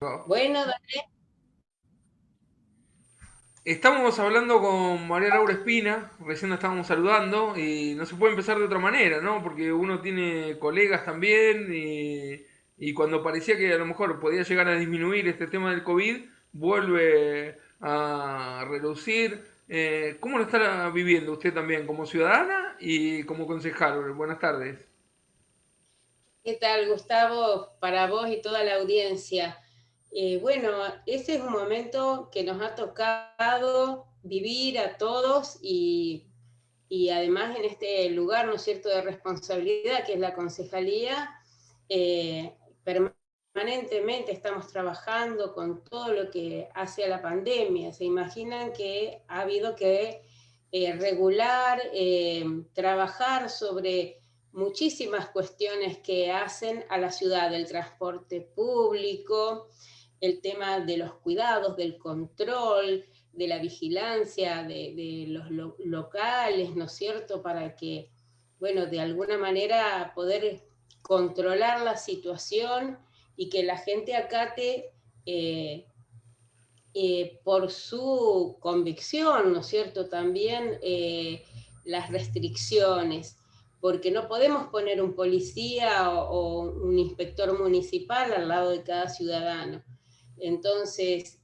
Bueno, Estamos hablando con María Laura Espina, recién nos estábamos saludando y no se puede empezar de otra manera, ¿no? Porque uno tiene colegas también y cuando parecía que a lo mejor podía llegar a disminuir este tema del COVID, vuelve a reducir. ¿Cómo lo está viviendo usted también como ciudadana y como concejal? Buenas tardes. ¿qué tal, Gustavo? Para vos y toda la audiencia. Bueno, ese es un momento que nos ha tocado vivir a todos y además en este lugar, ¿no es cierto?, de responsabilidad que es la concejalía, permanentemente estamos trabajando con todo lo que hace a la pandemia. Se imaginan que ha habido que regular, trabajar sobre muchísimas cuestiones que hacen a la ciudad, el transporte público, el tema de los cuidados, del control, de la vigilancia de los locales, ¿no es cierto?, para que, bueno, de alguna manera poder controlar la situación y que la gente acate por su convicción, ¿no es cierto?, también las restricciones, porque no podemos poner un policía o un inspector municipal al lado de cada ciudadano. Entonces,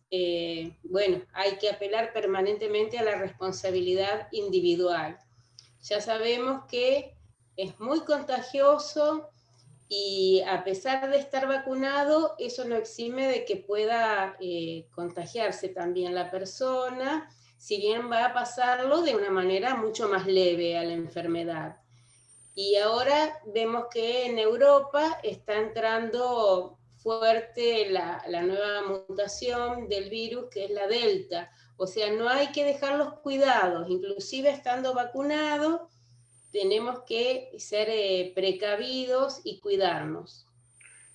bueno, hay que apelar permanentemente a la responsabilidad individual. Ya sabemos que es muy contagioso y a pesar de estar vacunado, eso no exime de que pueda contagiarse también la persona, si bien va a pasarlo de una manera mucho más leve a la enfermedad. Y ahora vemos que en Europa está entrando fuerte la nueva mutación del virus, que es la Delta. O sea, no hay que dejar los cuidados, inclusive estando vacunados, tenemos que ser precavidos y cuidarnos.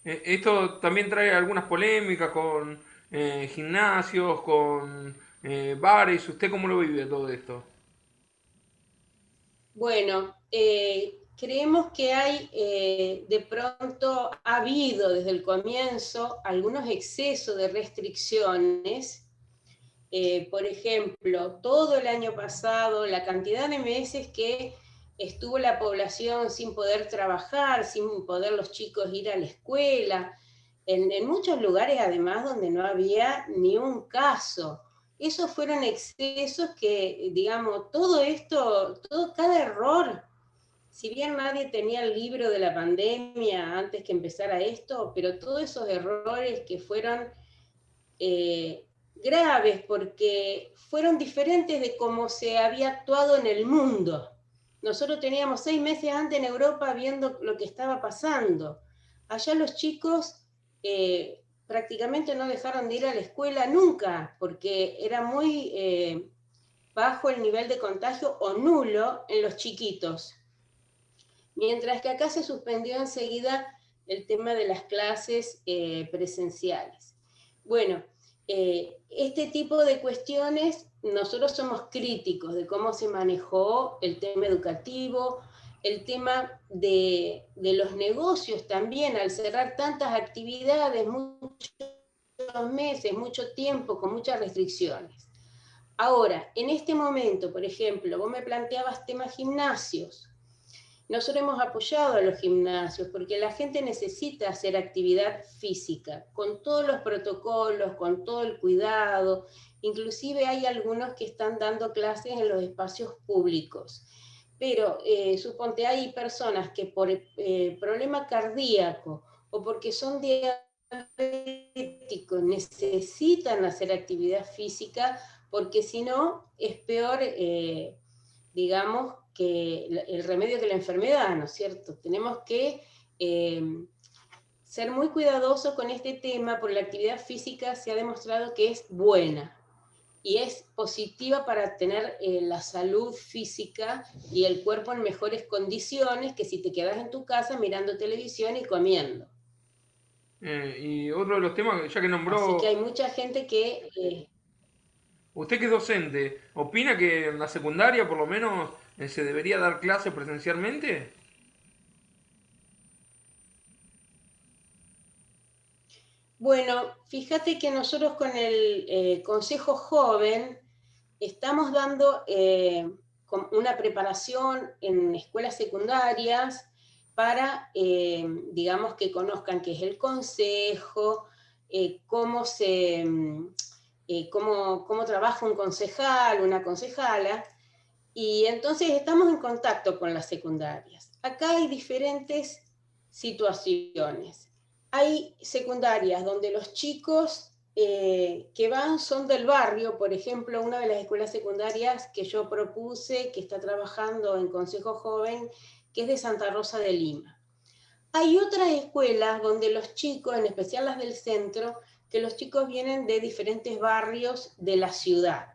Esto también trae algunas polémicas con gimnasios, con bares. ¿Usted cómo lo vive todo esto? Bueno, creemos que hay, de pronto, ha habido desde el comienzo algunos excesos de restricciones. Por ejemplo, todo el año pasado, la cantidad de meses que estuvo la población sin poder trabajar, sin poder los chicos ir a la escuela, en muchos lugares además donde no había ni un caso. Esos fueron excesos que, digamos, todo esto, cada error, si bien nadie tenía el libro de la pandemia antes que empezara esto, pero todos esos errores que fueron graves porque fueron diferentes de cómo se había actuado en el mundo. Nosotros teníamos 6 meses antes en Europa viendo lo que estaba pasando. Allá los chicos prácticamente no dejaron de ir a la escuela nunca, porque era muy bajo el nivel de contagio o nulo en los chiquitos. Mientras que acá se suspendió enseguida el tema de las clases presenciales. Bueno, este tipo de cuestiones, nosotros somos críticos de cómo se manejó el tema educativo, el tema de los negocios también, al cerrar tantas actividades, muchos meses, mucho tiempo, con muchas restricciones. Ahora, en este momento, por ejemplo, vos me planteabas temas gimnasios. Nosotros hemos apoyado a los gimnasios porque la gente necesita hacer actividad física, con todos los protocolos, con todo el cuidado. Inclusive hay algunos que están dando clases en los espacios públicos. Pero suponte, hay personas que por problema cardíaco o porque son diabéticos necesitan hacer actividad física porque si no es peor, digamos, que el remedio que la enfermedad, ¿no es cierto? Tenemos que eh, ser muy cuidadosos con este tema, porque la actividad física se ha demostrado que es buena y es positiva para tener la salud física y el cuerpo en mejores condiciones que si te quedas en tu casa mirando televisión y comiendo. Y otro de los temas, ya que Así que nombró, hay mucha gente que usted que es docente, ¿opina que en la secundaria por lo menos se debería dar clases presencialmente? Bueno, fíjate que nosotros con el Consejo Joven estamos dando una preparación en escuelas secundarias para, digamos, que conozcan qué es el consejo, cómo cómo trabaja un concejal, una concejala, y entonces estamos en contacto con las secundarias. Acá hay diferentes situaciones. Hay secundarias donde los chicos que van son del barrio. Por ejemplo, una de las escuelas secundarias que yo propuse, que está trabajando en Consejo Joven, que es de Santa Rosa de Lima. Hay otras escuelas donde los chicos, en especial las del centro, que los chicos vienen de diferentes barrios de la ciudad.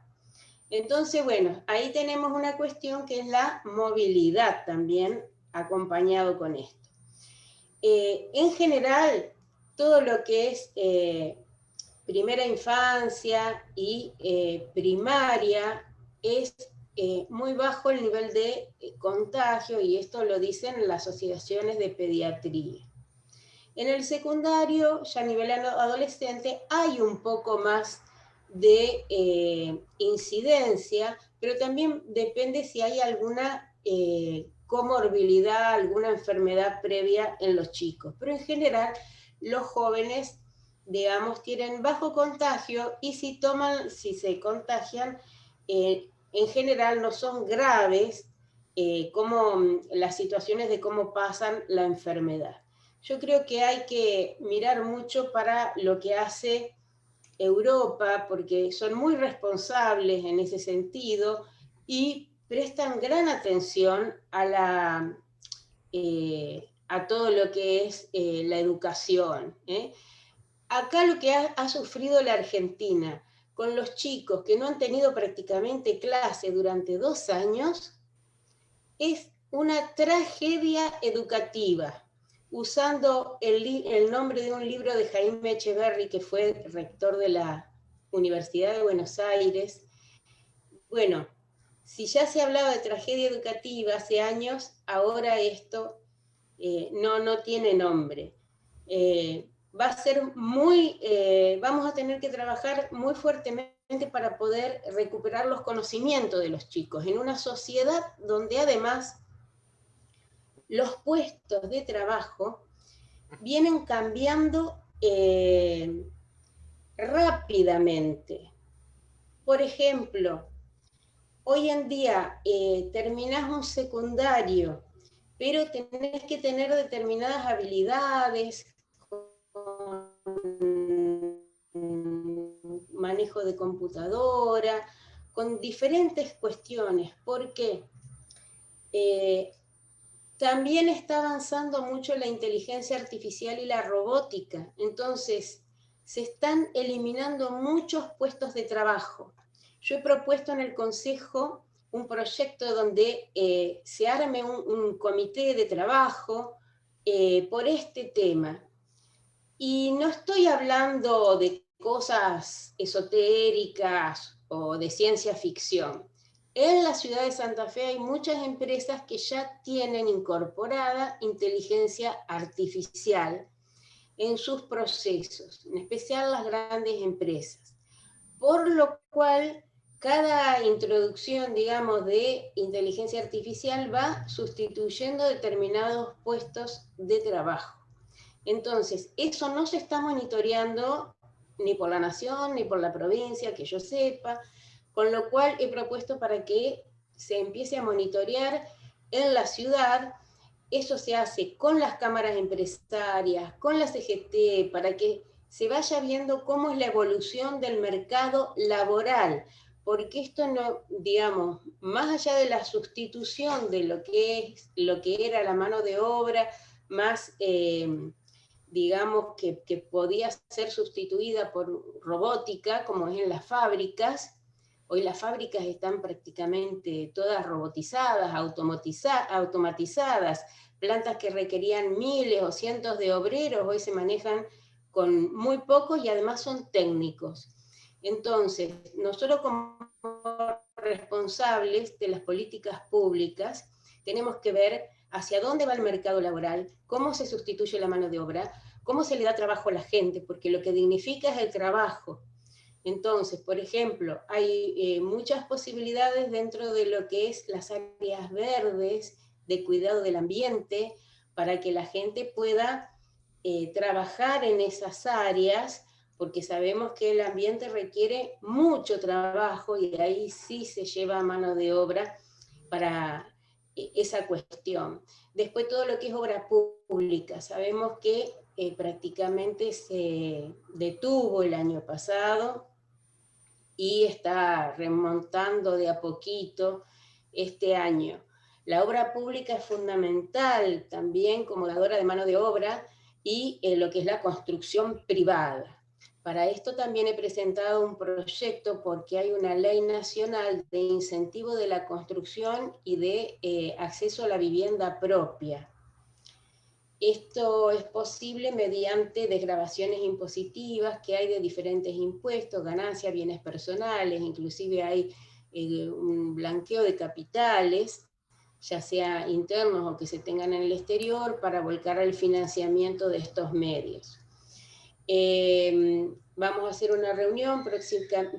Entonces, bueno, ahí tenemos una cuestión que es la movilidad también acompañado con esto. En general, todo lo que es primera infancia y primaria es muy bajo el nivel de contagio, y esto lo dicen las asociaciones de pediatría. En el secundario, ya a nivel adolescente, hay un poco más de incidencia, pero también depende si hay alguna comorbilidad, alguna enfermedad previa en los chicos. Pero en general, los jóvenes, digamos, tienen bajo contagio, y si se contagian, en general no son graves, como las situaciones de cómo pasan la enfermedad. Yo creo que hay que mirar mucho para lo que hace Europa, porque son muy responsables en ese sentido y prestan gran atención a todo lo que es la educación. Acá lo que ha sufrido la Argentina con los chicos que no han tenido prácticamente clase durante 2 años es una tragedia educativa, usando el nombre de un libro de Jaime Echeverry, que fue rector de la Universidad de Buenos Aires. Bueno, si ya se hablaba de tragedia educativa hace años, ahora esto no tiene nombre. Va a ser vamos a tener que trabajar muy fuertemente para poder recuperar los conocimientos de los chicos en una sociedad donde además los puestos de trabajo vienen cambiando rápidamente. Por ejemplo, hoy en día terminás un secundario, pero tenés que tener determinadas habilidades, manejo de computadora, con diferentes cuestiones. ¿Por qué? También está avanzando mucho la inteligencia artificial y la robótica. Entonces, se están eliminando muchos puestos de trabajo. Yo he propuesto en el Consejo un proyecto donde se arme un comité de trabajo por este tema. Y no estoy hablando de cosas esotéricas o de ciencia ficción. En la ciudad de Santa Fe hay muchas empresas que ya tienen incorporada inteligencia artificial en sus procesos, en especial las grandes empresas. Por lo cual, cada introducción, digamos, de inteligencia artificial va sustituyendo determinados puestos de trabajo. Entonces, eso no se está monitoreando ni por la nación, ni por la provincia, que yo sepa, con lo cual he propuesto para que se empiece a monitorear en la ciudad. Eso se hace con las cámaras empresarias, con la CGT, para que se vaya viendo cómo es la evolución del mercado laboral, porque esto no, digamos, más allá de la sustitución de lo que era la mano de obra, más digamos, que podía ser sustituida por robótica, como es en las fábricas. Hoy las fábricas están prácticamente todas robotizadas, automatizadas. Plantas que requerían miles o cientos de obreros, hoy se manejan con muy pocos y además son técnicos. Entonces, nosotros como responsables de las políticas públicas tenemos que ver hacia dónde va el mercado laboral, cómo se sustituye la mano de obra, ¿Cómo se le da trabajo a la gente? Porque lo que dignifica es el trabajo. Entonces, por ejemplo, hay muchas posibilidades dentro de lo que es las áreas verdes, de cuidado del ambiente, para que la gente pueda trabajar en esas áreas, porque sabemos que el ambiente requiere mucho trabajo y ahí sí se lleva mano de obra para esa cuestión. Después todo lo que es obra pública, sabemos que prácticamente se detuvo el año pasado y está remontando de a poquito este año. La obra pública es fundamental también como dadora de mano de obra y lo que es la construcción privada. Para esto también he presentado un proyecto porque hay una ley nacional de incentivo de la construcción y de acceso a la vivienda propia. Esto es posible mediante desgravaciones impositivas que hay de diferentes impuestos, ganancias, bienes personales, inclusive hay un blanqueo de capitales, ya sea internos o que se tengan en el exterior, para volcar al financiamiento de estos medios. Vamos a hacer una reunión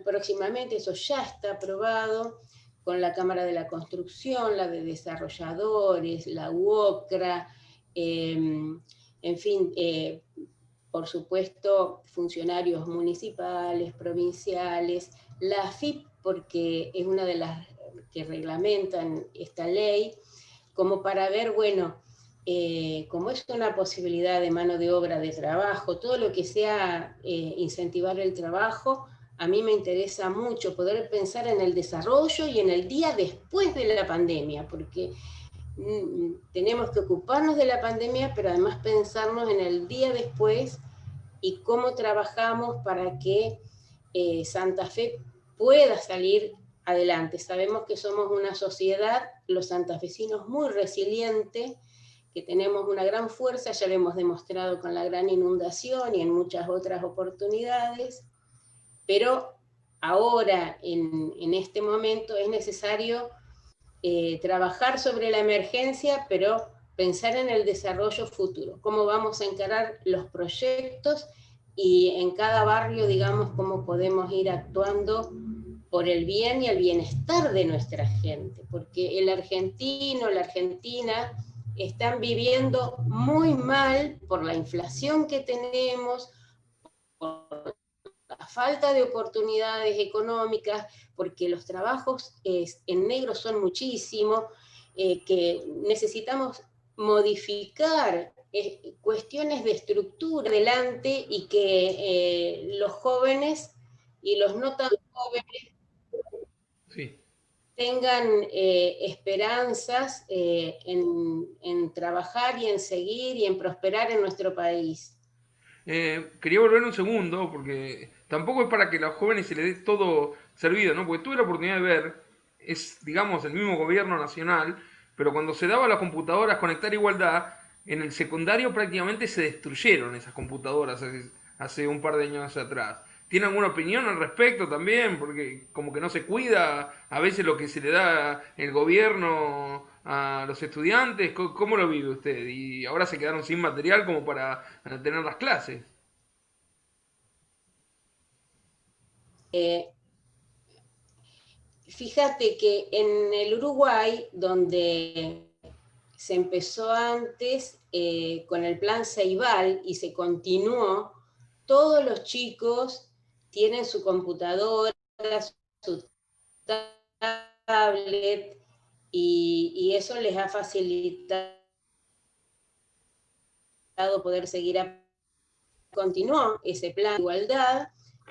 próximamente, eso ya está aprobado, con la Cámara de la Construcción, la de Desarrolladores, la UOCRA, en fin, por supuesto, funcionarios municipales, provinciales, la AFIP, porque es una de las que reglamentan esta ley, como para ver, bueno, como es una posibilidad de mano de obra, de trabajo, todo lo que sea incentivar el trabajo, a mí me interesa mucho poder pensar en el desarrollo y en el día después de la pandemia, porque tenemos que ocuparnos de la pandemia, pero además pensarnos en el día después y cómo trabajamos para que Santa Fe pueda salir adelante. Sabemos que somos una sociedad, los santafesinos, muy resiliente, que tenemos una gran fuerza, ya lo hemos demostrado con la gran inundación y en muchas otras oportunidades, pero ahora, en este momento, es necesario trabajar sobre la emergencia, pero pensar en el desarrollo futuro, cómo vamos a encarar los proyectos y en cada barrio, digamos, cómo podemos ir actuando por el bien y el bienestar de nuestra gente, porque el argentino, la argentina, están viviendo muy mal por la inflación que tenemos, por la falta de oportunidades económicas, porque los trabajos en negro son muchísimos, que necesitamos modificar cuestiones de estructura adelante y que los jóvenes y los no tan jóvenes Sí. tengan esperanzas en trabajar y en seguir y en prosperar en nuestro país. Quería volver un segundo, porque tampoco es para que a los jóvenes se les dé todo servido, ¿no? Porque tuve la oportunidad de ver, es, digamos, el mismo gobierno nacional, pero cuando se daba a las computadoras conectar igualdad, en el secundario prácticamente se destruyeron esas computadoras hace un par de años atrás. ¿Tiene alguna opinión al respecto también? Porque como que no se cuida a veces lo que se le da el gobierno a los estudiantes. ¿Cómo lo vive usted? Y ahora se quedaron sin material como para tener las clases. Eh, Fíjate que en el Uruguay, donde se empezó antes con el plan Ceibal y se continuó, todos los chicos tienen su computadora, su tablet, y eso les ha facilitado poder seguir continuó ese plan de igualdad,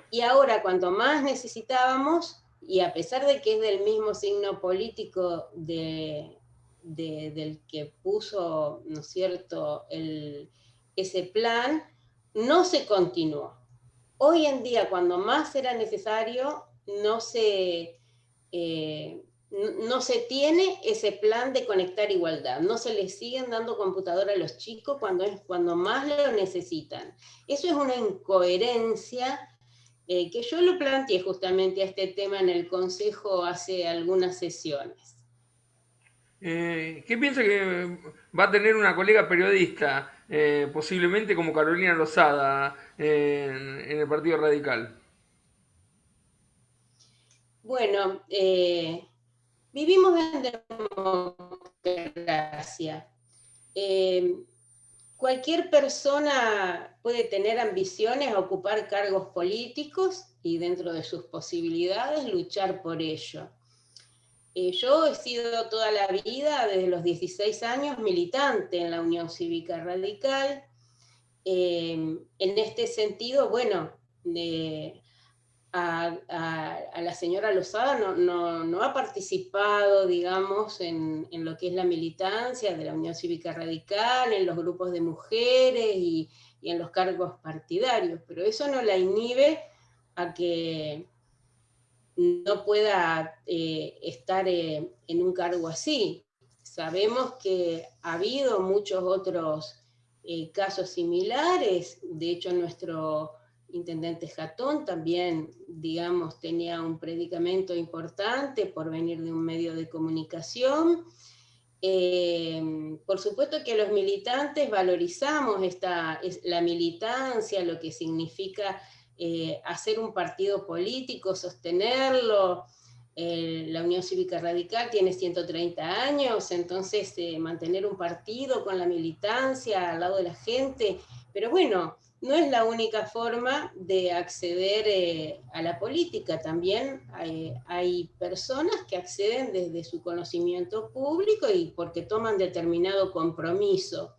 y ahora cuanto más necesitábamos, y a pesar de que es del mismo signo político del que puso, ¿no es cierto?, ese plan, no se continuó. Hoy en día, cuando más era necesario, no se, eh, no se tiene ese plan de conectar igualdad, no se les siguen dando computadora a los chicos cuando más lo necesitan. Eso es una incoherencia que yo lo planteé justamente a este tema en el Consejo hace algunas sesiones. ¿Qué piensa que va a tener una colega periodista? posiblemente como Carolina Lozada en el Partido Radical. Bueno, vivimos en democracia. Eh, Cualquier persona puede tener ambiciones a ocupar cargos políticos y dentro de sus posibilidades luchar por ello. Yo he sido toda la vida, desde los 16 años, militante en la Unión Cívica Radical. En este sentido, bueno, a la señora Lozada no ha participado, digamos, en lo que es la militancia de la Unión Cívica Radical, en los grupos de mujeres y en los cargos partidarios, pero eso no la inhibe a que no pueda estar en un cargo así. Sabemos que ha habido muchos otros casos similares, de hecho nuestro intendente Jatón también, digamos, tenía un predicamento importante por venir de un medio de comunicación. Por supuesto que los militantes valorizamos la militancia, lo que significa hacer un partido político, sostenerlo. La Unión Cívica Radical tiene 130 años, entonces mantener un partido con la militancia al lado de la gente, pero bueno, no es la única forma de acceder a la política. También hay personas que acceden desde su conocimiento público y porque toman determinado compromiso.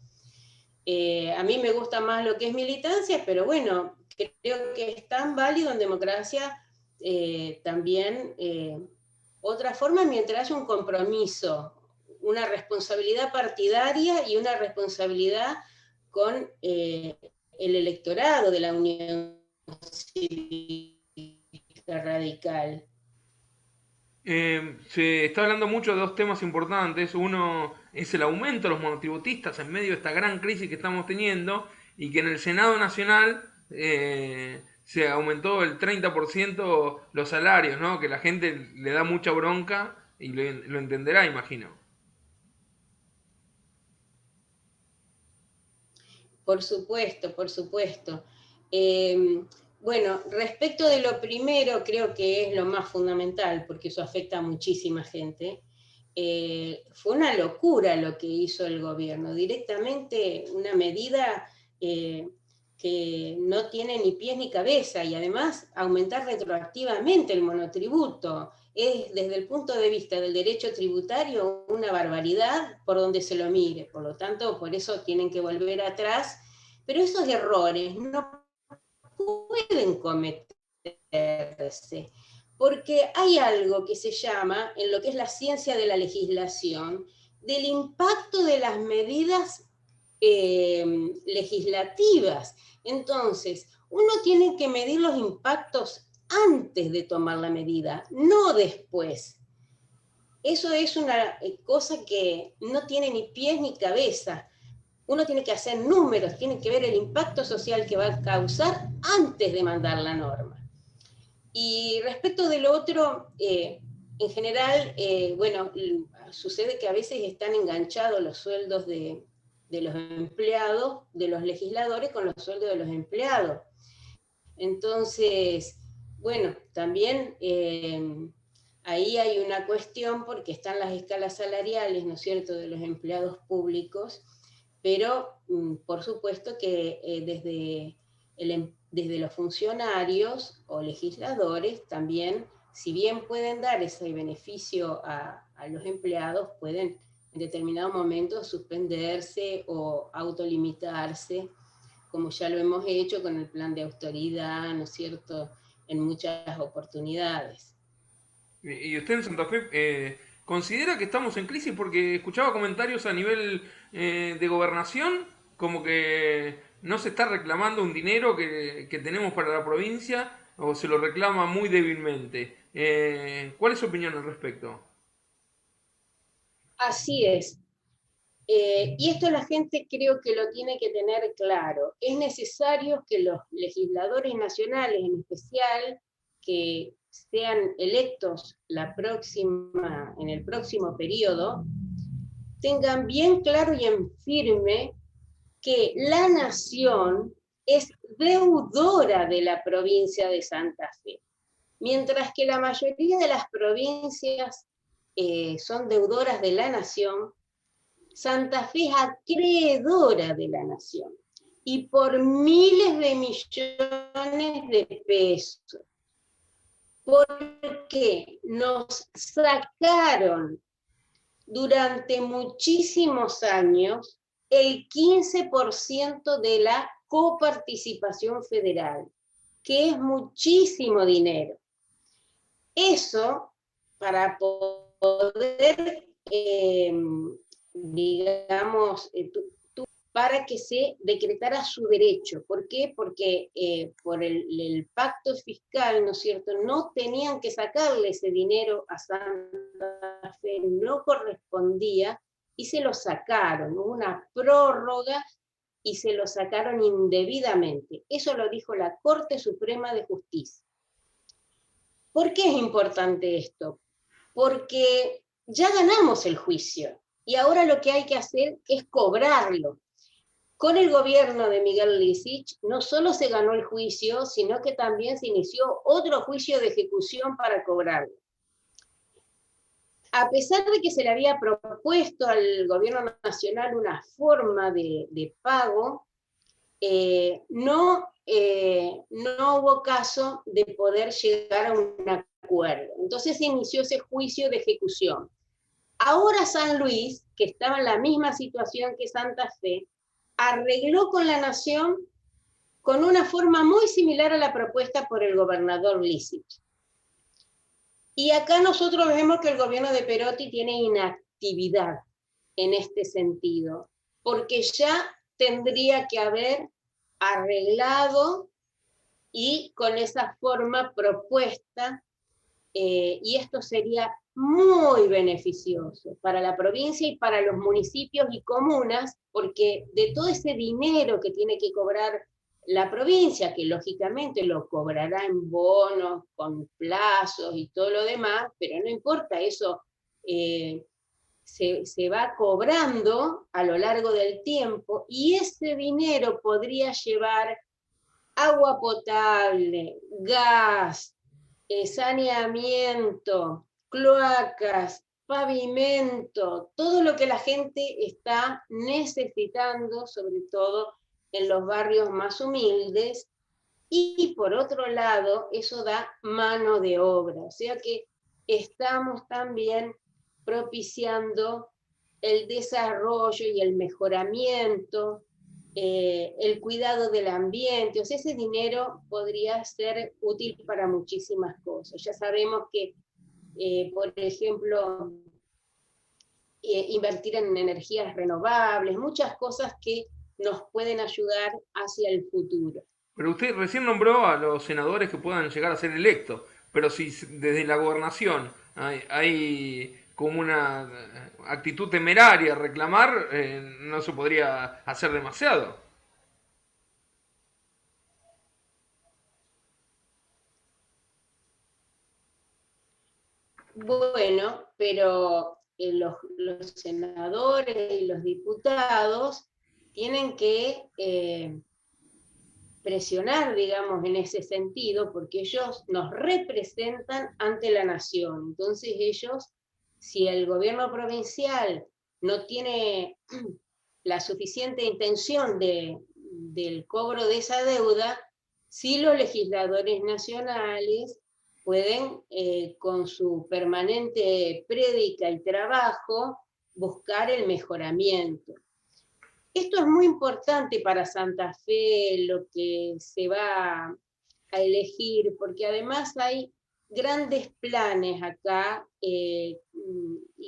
A mí me gusta más lo que es militancia, pero bueno, creo que es tan válido en democracia también otra forma mientras haya un compromiso, una responsabilidad partidaria y una responsabilidad con el electorado de la Unión Cívica Radical. Se está hablando mucho de dos temas importantes. Uno es el aumento de los monotributistas en medio de esta gran crisis que estamos teniendo y que en el Senado Nacional se aumentó el 30% los salarios, ¿no? Que la gente le da mucha bronca y lo entenderá, imagino. Por supuesto, por supuesto. Eh, bueno, respecto de lo primero, creo que es lo más fundamental, porque eso afecta a muchísima gente. Fue una locura lo que hizo el gobierno, directamente una medida que no tiene ni pies ni cabeza, y además aumentar retroactivamente el monotributo. Es desde el punto de vista del derecho tributario una barbaridad por donde se lo mire, por lo tanto, por eso tienen que volver atrás, pero esos errores no pueden cometerse, porque hay algo que se llama, en lo que es la ciencia de la legislación, del impacto de las medidas legislativas. Entonces, uno tiene que medir los impactos antes de tomar la medida, no después. Eso es una cosa que no tiene ni pies ni cabeza. Uno tiene que hacer números, tiene que ver el impacto social que va a causar antes de mandar la norma. Y respecto de lo otro, en general, bueno, sucede que a veces están enganchados los sueldos de los empleados, de los legisladores, con los sueldos de los empleados. Entonces, bueno, también ahí hay una cuestión porque están las escalas salariales, ¿no es cierto?, de los empleados públicos, pero por supuesto que desde los funcionarios o legisladores también, si bien pueden dar ese beneficio a los empleados, pueden en determinado momento suspenderse o autolimitarse, como ya lo hemos hecho con el plan de autoridad, ¿no es cierto?, en muchas oportunidades. ¿Y usted en Santa Fe considera que estamos en crisis? Porque escuchaba comentarios a nivel de gobernación, como que no se está reclamando un dinero que tenemos para la provincia, o se lo reclama muy débilmente. ¿Cuál es su opinión al respecto? Así es. Y esto la gente creo que lo tiene que tener claro. Es necesario que los legisladores nacionales, en especial, que sean electos en el próximo periodo, tengan bien claro y en firme que la nación es deudora de la provincia de Santa Fe, mientras que la mayoría de las provincias son deudoras de la nación. Santa Fe es acreedora de la nación y por miles de millones de pesos, porque nos sacaron durante muchísimos años el 15% de la coparticipación federal, que es muchísimo dinero. Eso, para poder, digamos, para que se decretara su derecho. ¿Por qué? Porque por el pacto fiscal, ¿no es cierto?, no tenían que sacarle ese dinero a Santa Fe, no correspondía, y se lo sacaron, hubo una prórroga y se lo sacaron indebidamente. Eso lo dijo la Corte Suprema de Justicia. ¿Por qué es importante esto? Porque ya ganamos el juicio y ahora lo que hay que hacer es cobrarlo. Con el gobierno de Miguel Lisich no solo se ganó el juicio, sino que también se inició otro juicio de ejecución para cobrarlo. A pesar de que se le había propuesto al gobierno nacional una forma de pago, no hubo caso de poder llegar a un acuerdo. Entonces se inició ese juicio de ejecución. Ahora San Luis, que estaba en la misma situación que Santa Fe, arregló con la nación con una forma muy similar a la propuesta por el gobernador Lisich. Y acá nosotros vemos que el gobierno de Perotti tiene inactividad en este sentido, porque ya tendría que haber arreglado y con esa forma propuesta, y esto sería muy beneficioso para la provincia y para los municipios y comunas, porque de todo ese dinero que tiene que cobrar la provincia, que lógicamente lo cobrará en bonos, con plazos y todo lo demás, pero no importa, eso se va cobrando a lo largo del tiempo y ese dinero podría llevar agua potable, gas, saneamiento, cloacas, pavimento, todo lo que la gente está necesitando, sobre todo en los barrios más humildes, y por otro lado, eso da mano de obra, o sea que estamos también propiciando el desarrollo y el mejoramiento, el cuidado del ambiente, o sea, ese dinero podría ser útil para muchísimas cosas. Ya sabemos que, por ejemplo, invertir en energías renovables, muchas cosas que nos pueden ayudar hacia el futuro. Pero usted recién nombró a los senadores que puedan llegar a ser electos, pero si desde la gobernación hay como una actitud temeraria a reclamar, no se podría hacer demasiado. Bueno, pero los senadores y los diputados tienen que presionar, digamos, en ese sentido, porque ellos nos representan ante la nación. Entonces ellos, si el gobierno provincial no tiene la suficiente intención del cobro de esa deuda, sí los legisladores nacionales pueden, con su permanente prédica y trabajo, buscar el mejoramiento. Esto es muy importante para Santa Fe, lo que se va a elegir, porque además hay grandes planes acá, y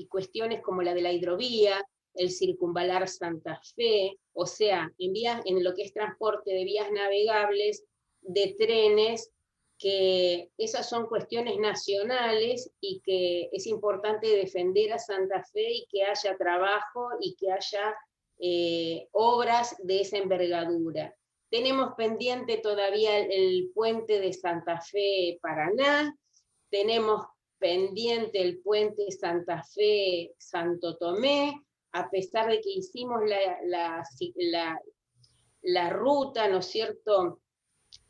cuestiones como la de la hidrovía, el circunvalar Santa Fe, o sea, en lo que es transporte de vías navegables, de trenes, que esas son cuestiones nacionales y que es importante defender a Santa Fe y que haya trabajo y que haya obras de esa envergadura. Tenemos pendiente todavía el puente de Santa Fe Paraná, tenemos pendiente el puente Santa Fe Santo Tomé, a pesar de que hicimos la ruta, ¿no es cierto?,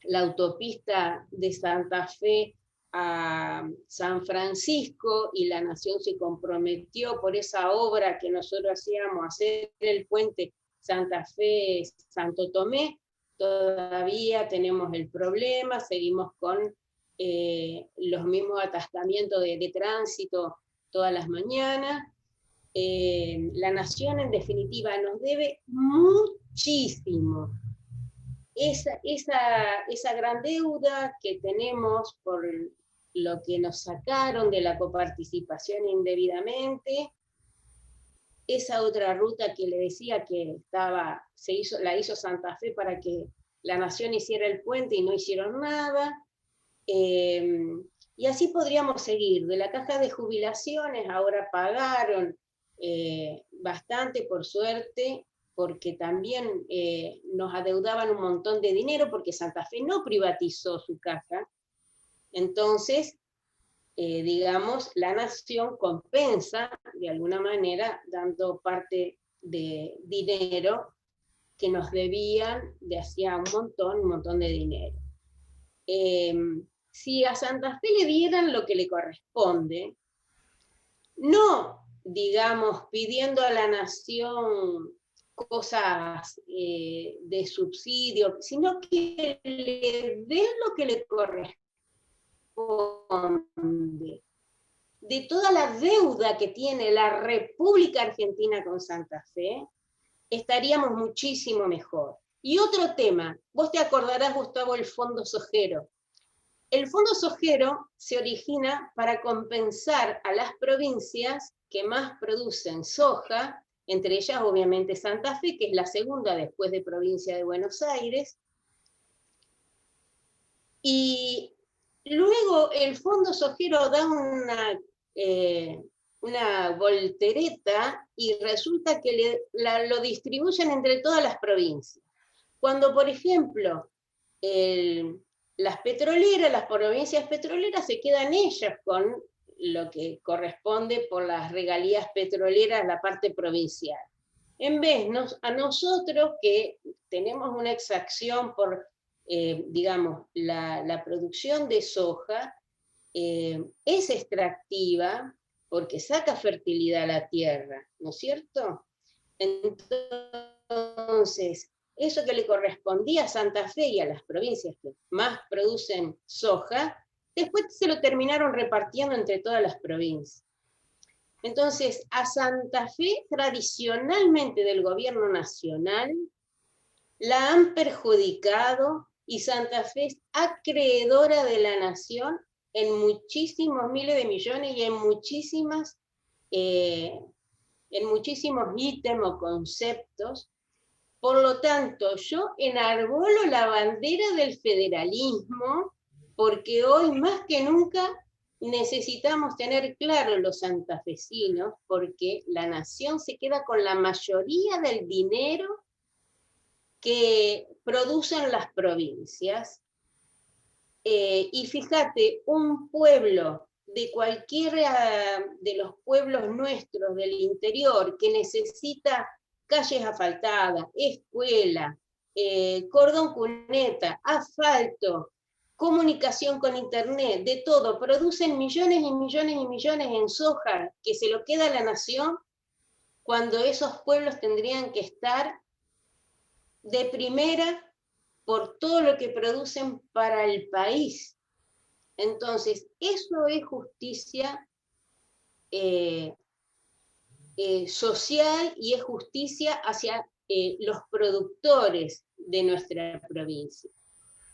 la autopista de Santa Fe a San Francisco, y la Nación se comprometió por esa obra que nosotros hacíamos, hacer el puente Santa Fe-Santo Tomé. Todavía tenemos el problema, seguimos con los mismos atascamientos de tránsito todas las mañanas. La Nación, en definitiva, nos debe muchísimo. Esa gran deuda que tenemos por lo que nos sacaron de la coparticipación indebidamente, esa otra ruta que le decía que la hizo Santa Fe para que la Nación hiciera el puente y no hicieron nada, y así podríamos seguir. De la caja de jubilaciones ahora pagaron bastante, por suerte, porque también nos adeudaban un montón de dinero, porque Santa Fe no privatizó su caja. Entonces, digamos, la Nación compensa de alguna manera dando parte de dinero que nos debían de hacía un montón de dinero. Si a Santa Fe le dieran lo que le corresponde, no, digamos, pidiendo a la Nación cosas de subsidio, sino que le den lo que le corresponde, de toda la deuda que tiene la República Argentina con Santa Fe, estaríamos muchísimo mejor. Y otro tema, vos te acordarás, Gustavo, el Fondo Sojero. El Fondo Sojero se origina para compensar a las provincias que más producen soja, entre ellas obviamente Santa Fe, que es la segunda después de provincia de Buenos Aires. Y luego el Fondo Sojero da una voltereta y resulta que lo distribuyen entre todas las provincias. Cuando, por ejemplo, las provincias petroleras se quedan ellas con lo que corresponde por las regalías petroleras, la parte provincial. En vez a nosotros, que tenemos una exacción por, digamos, la producción de soja, es extractiva porque saca fertilidad a la tierra, ¿no es cierto? Entonces, eso que le correspondía a Santa Fe y a las provincias que más producen soja, después se lo terminaron repartiendo entre todas las provincias. Entonces, a Santa Fe, tradicionalmente del gobierno nacional, la han perjudicado, y Santa Fe es acreedora de la Nación en muchísimos miles de millones y en muchísimos ítems o conceptos. Por lo tanto, yo enarbolo la bandera del federalismo, porque hoy más que nunca necesitamos tener claro los santafesinos, porque la Nación se queda con la mayoría del dinero que producen las provincias. Y fíjate, un pueblo de cualquiera de los pueblos nuestros del interior que necesita calles asfaltadas, escuela, cordón cuneta, asfalto, comunicación con internet, de todo, producen millones y millones y millones en soja que se lo queda a la Nación, cuando esos pueblos tendrían que estar de primera por todo lo que producen para el país. Entonces, eso es justicia social, y es justicia hacia los productores de nuestra provincia.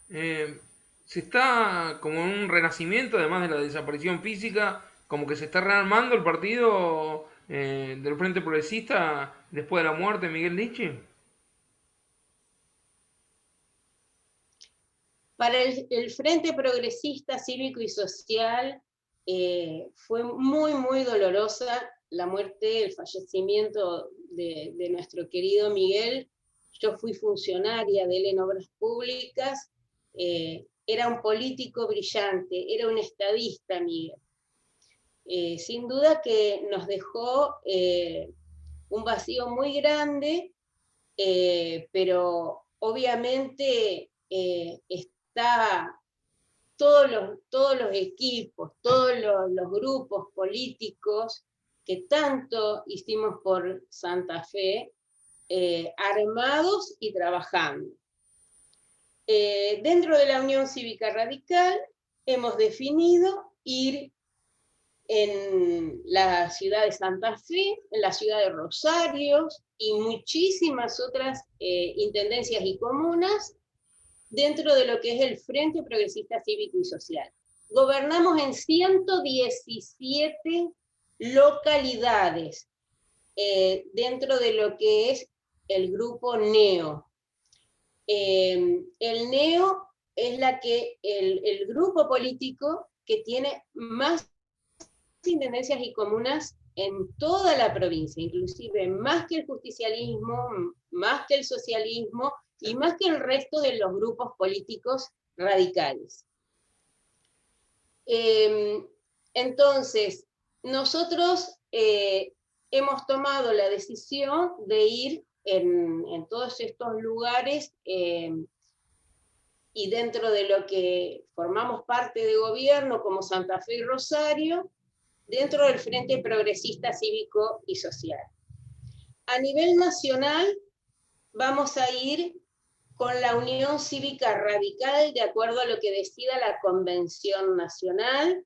Se está como en un renacimiento, además de la desaparición física, como que se está rearmando el partido del Frente Progresista después de la muerte de Miguel Lichi. Para el Frente Progresista Cívico y Social fue muy, muy dolorosa la muerte, el fallecimiento de nuestro querido Miguel. Yo fui funcionaria de él en Obras Públicas, era un político brillante, era un estadista, Miguel. Sin duda que nos dejó un vacío muy grande, pero obviamente está todos los equipos, todos los grupos políticos que tanto hicimos por Santa Fe, armados y trabajando. Dentro de la Unión Cívica Radical hemos definido ir en la ciudad de Santa Fe, en la ciudad de Rosario y muchísimas otras intendencias y comunas dentro de lo que es el Frente Progresista Cívico y Social. Gobernamos en 117 localidades dentro de lo que es el grupo NEO. El NEO es el grupo político que tiene más intendencias y comunas en toda la provincia, inclusive más que el justicialismo, más que el socialismo y más que el resto de los grupos políticos radicales. Entonces, nosotros hemos tomado la decisión de ir en todos estos lugares y dentro de lo que formamos parte de gobierno como Santa Fe y Rosario, dentro del Frente Progresista Cívico y Social. A nivel nacional vamos a ir con la Unión Cívica Radical de acuerdo a lo que decida la Convención Nacional,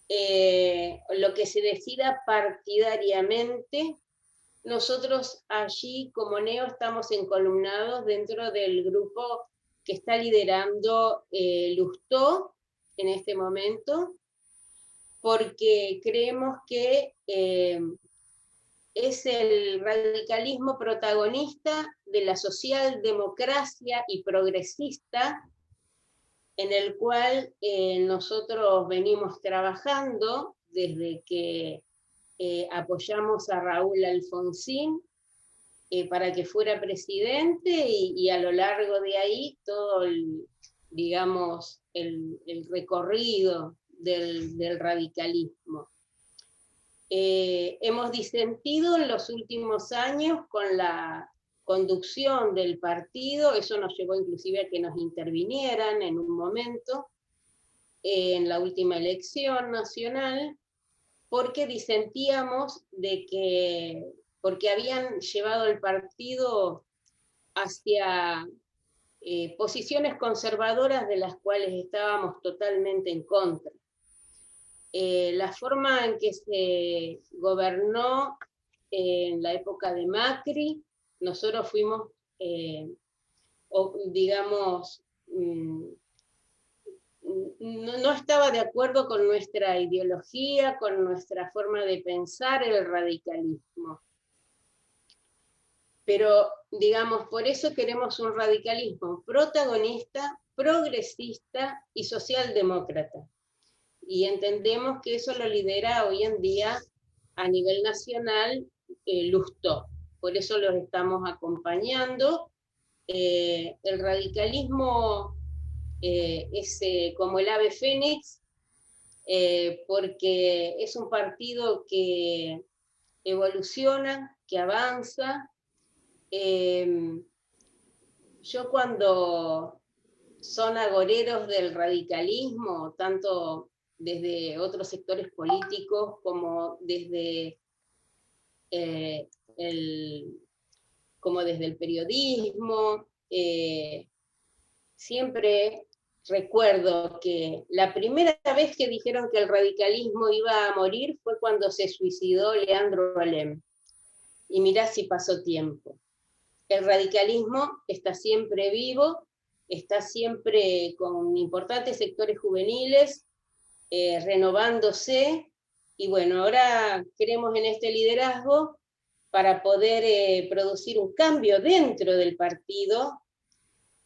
lo que se decida partidariamente. Nosotros allí como NEO estamos encolumnados dentro del grupo que está liderando Lustó en este momento, porque creemos que es el radicalismo protagonista de la socialdemocracia y progresista en el cual nosotros venimos trabajando desde que apoyamos a Raúl Alfonsín para que fuera presidente y a lo largo de ahí todo digamos, el recorrido del radicalismo. Hemos disentido en los últimos años con la conducción del partido, eso nos llevó inclusive a que nos intervinieran en un momento en la última elección nacional, porque disentíamos de que, porque habían llevado el partido hacia posiciones conservadoras de las cuales estábamos totalmente en contra. La forma en que se gobernó en la época de Macri, nosotros fuimos, digamos, no estaba de acuerdo con nuestra ideología, con nuestra forma de pensar el radicalismo. Pero, digamos, por eso queremos un radicalismo protagonista, progresista y socialdemócrata. Y entendemos que eso lo lidera hoy en día a nivel nacional Lustó. Por eso los estamos acompañando. El radicalismo es como el ave fénix, porque es un partido que evoluciona, que avanza. Yo cuando son agoreros del radicalismo, tanto desde otros sectores políticos como desde como desde el periodismo, siempre recuerdo que la primera vez que dijeron que el radicalismo iba a morir fue cuando se suicidó Leandro Alem. Y mirá si pasó tiempo. El radicalismo está siempre vivo, está siempre con importantes sectores juveniles, renovándose, y bueno, ahora queremos en este liderazgo para poder producir un cambio dentro del partido,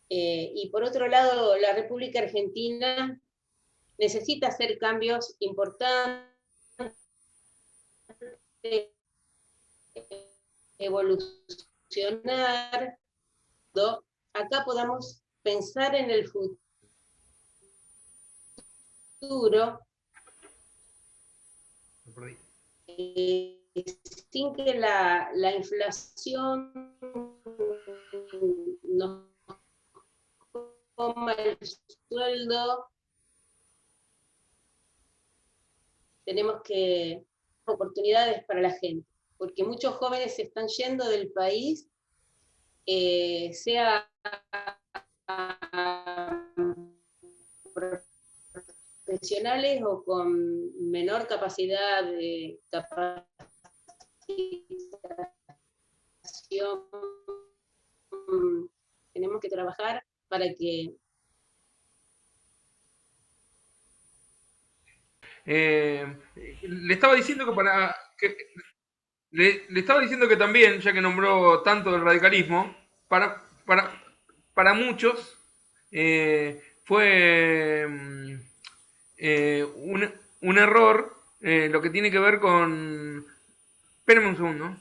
y por otro lado, la República Argentina necesita hacer cambios importantes, evolucionar, acá podamos pensar en el futuro, sin que la inflación nos coma el sueldo, tenemos que oportunidades para la gente, porque muchos jóvenes se están yendo del país, sea profesionales o con menor capacidad de capacitación. Tenemos que trabajar para que... Le estaba diciendo que le estaba diciendo que también, ya que nombró tanto el radicalismo, para muchos fue un error lo que tiene que ver con... Espérenme un segundo.